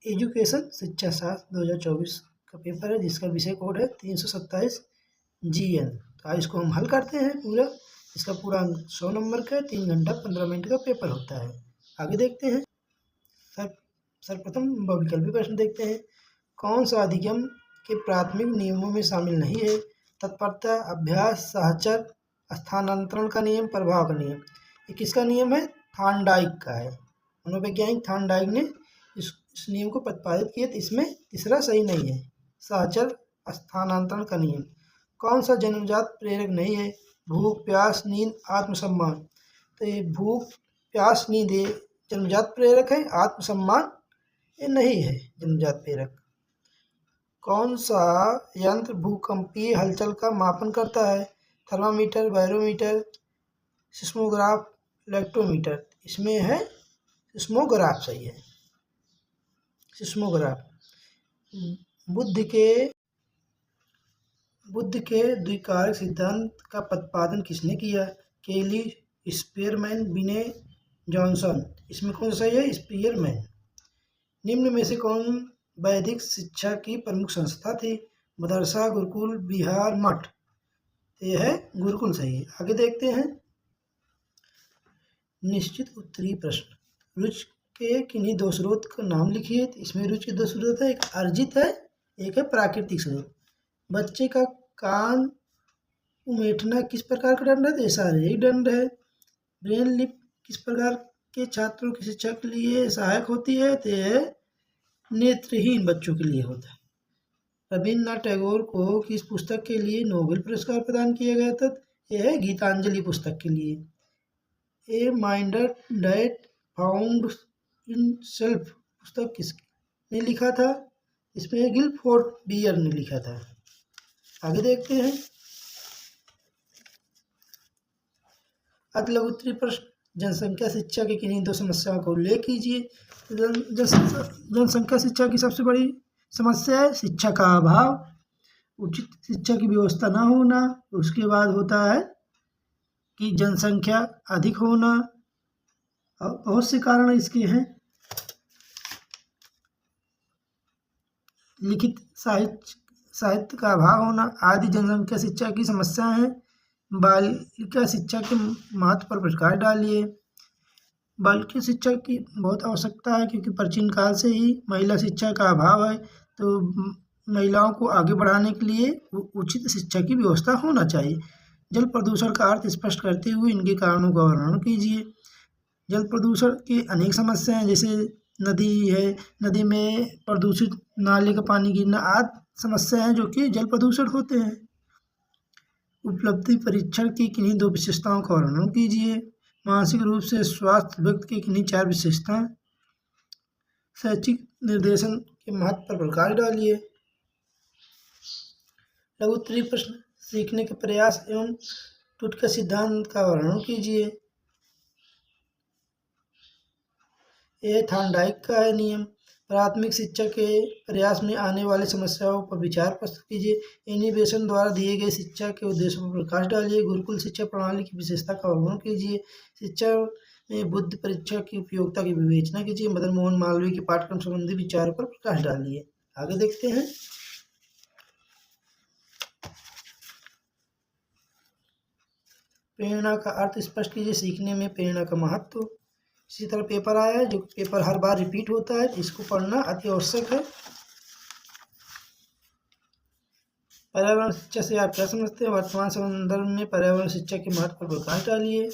Education शिक्षा शास्त्र 2024 का पेपर है, जिसका विषय कोड है 327 GN। तो आज इसको हम हल करते हैं पूरा। इसका पूरा 100 नंबर का 3 घंटा 15 मिनट का पेपर होता है। आगे देखते हैं। सर्वप्रथम बहुविकल्पी प्रश्न देखते हैं। कौन सा अधिगम के प्राथमिक नियमों में शामिल नहीं है? तत्परता, अभ्यास, सहचर, स्थानांतरण का नियम, प्रभाव का नियम। ये किसका नियम है? थॉर्नडाइक का है। मनोवैज्ञानिक थॉर्नडाइक ने इस नियम को प्रतिपादित किया। तो इसमें तीसरा सही नहीं है, सहचर स्थानांतरण का नियम। कौन सा जन्मजात प्रेरक नहीं है? भूख, प्यास, नींद, आत्मसम्मान। तो ये भूख, प्यास, नींद ये जन्मजात प्रेरक है। आत्मसम्मान ये नहीं है जन्मजात प्रेरक। कौन सा यंत्र भूकंपीय हलचल का मापन करता है? Thermometer, barometer, seismograph, electrometer. इसमें है सिस्मोग्राफ सही है, सिस्मोग्राफ। बुद्ध के द्विकारक सिद्धांत का प्रतिपादन किसने किया? केली, स्पीयरमैन, बिने, जॉनसन। इसमें कौन सा सही है? स्पीयरमैन। निम्न में से कौन वैदिक शिक्षा की प्रमुख संस्था थी? मदरसा, गुरुकुल, विहार, मठ। यह है गुरुकुल सही है। आगे देखते हैं। निश्चित उत्तरीय प्रश्न। रुचि के किन्हीं दो स्रोत का नाम लिखिए। तो इसमें रुचि के दो स्रोत है, एक अर्जित है, एक है प्राकृतिक स्रोत। बच्चे का कान उमेटना किस प्रकार का दंड है? तो शारीरिक दंड है। ब्रेन लिप किस प्रकार के छात्रों की शिक्षा के लिए सहायक होती है? तो यह नेत्रहीन बच्चों के लिए होता है। रविन्द्रनाथ टैगोर को किस पुस्तक के लिए नोबेल पुरस्कार प्रदान किया गया था? यह है गीतांजलि पुस्तक के लिए। A mind that found in self पुस्तक किसने लिखा था? इसमें गिलफोर्ड बियर ने लिखा था। आगे देखते हैं। अगला उत्तरीय प्रश्न। जनसंख्या शिक्षा की किन्हीं दो समस्याओं का उल्लेख कीजिए। जनसंख्या शिक्षा की सबसे बड़ी समस्या है शिक्षा का अभाव, उचित शिक्षा की व्यवस्था न होना। उसके बाद होता है कि जनसंख्या अधिक होना, और बहुत से कारण इसके हैं। लिखित साहित्य का अभाव होना आदि जनसंख्या शिक्षा की समस्या है। बालिका शिक्षा के महत्व पर प्रकाश डालिए। बालिका शिक्षा की बहुत आवश्यकता है, क्योंकि प्राचीन काल से ही महिला शिक्षा का अभाव है। तो महिलाओं को आगे बढ़ाने के लिए उचित शिक्षा की व्यवस्था होना चाहिए। जल प्रदूषण का अर्थ स्पष्ट करते हुए इनके कारणों का वर्णन कीजिए। जल प्रदूषण की अनेक समस्याएं, जैसे नदी है, नदी में प्रदूषित नाले का पानी गिरना आदि समस्या हैं जो कि जल प्रदूषण होते हैं। उपलब्धि परीक्षण की किन्हीं दो विशेषताओं का वर्णन कीजिए। मानसिक रूप से स्वास्थ्य व्यक्ति की किन्हीं चार विशेषताएं। शैक्षिक निर्देशन के महत्व पर प्रकाश डालिए। लघु उत्तरीय प्रश्न। सीखने के प्रयास एवं टूटका सिद्धांत का वर्णन कीजिए। यह थॉर्नडाइक का है नियम। प्राथमिक शिक्षा के प्रयास में आने वाली समस्याओं पर विचार प्रस्तुत कीजिए। इनोवेशन द्वारा दिए गए शिक्षा के उद्देश्यों पर प्रकाश डालिए। गुरुकुल शिक्षा प्रणाली की विशेषता का वर्णन कीजिए। शिक्षा में बुद्धि परीक्षा की उपयोगिता की विवेचना कीजिए। मदन मोहन मालवीय के पाठ्यक्रम संबंधी विचारों पर प्रकाश डालिए। आगे देखते हैं। प्रेरणा का अर्थ स्पष्ट कीजिए। सीखने में प्रेरणा का महत्व। इसी तरह पेपर आया है, जो पेपर हर बार रिपीट होता है, इसको पढ़ना अति आवश्यक है। पर्यावरण शिक्षा से आप क्या समझते हैं? वर्तमान संदर्भ में पर्यावरण शिक्षा के महत्व पर प्रकाश डालिए।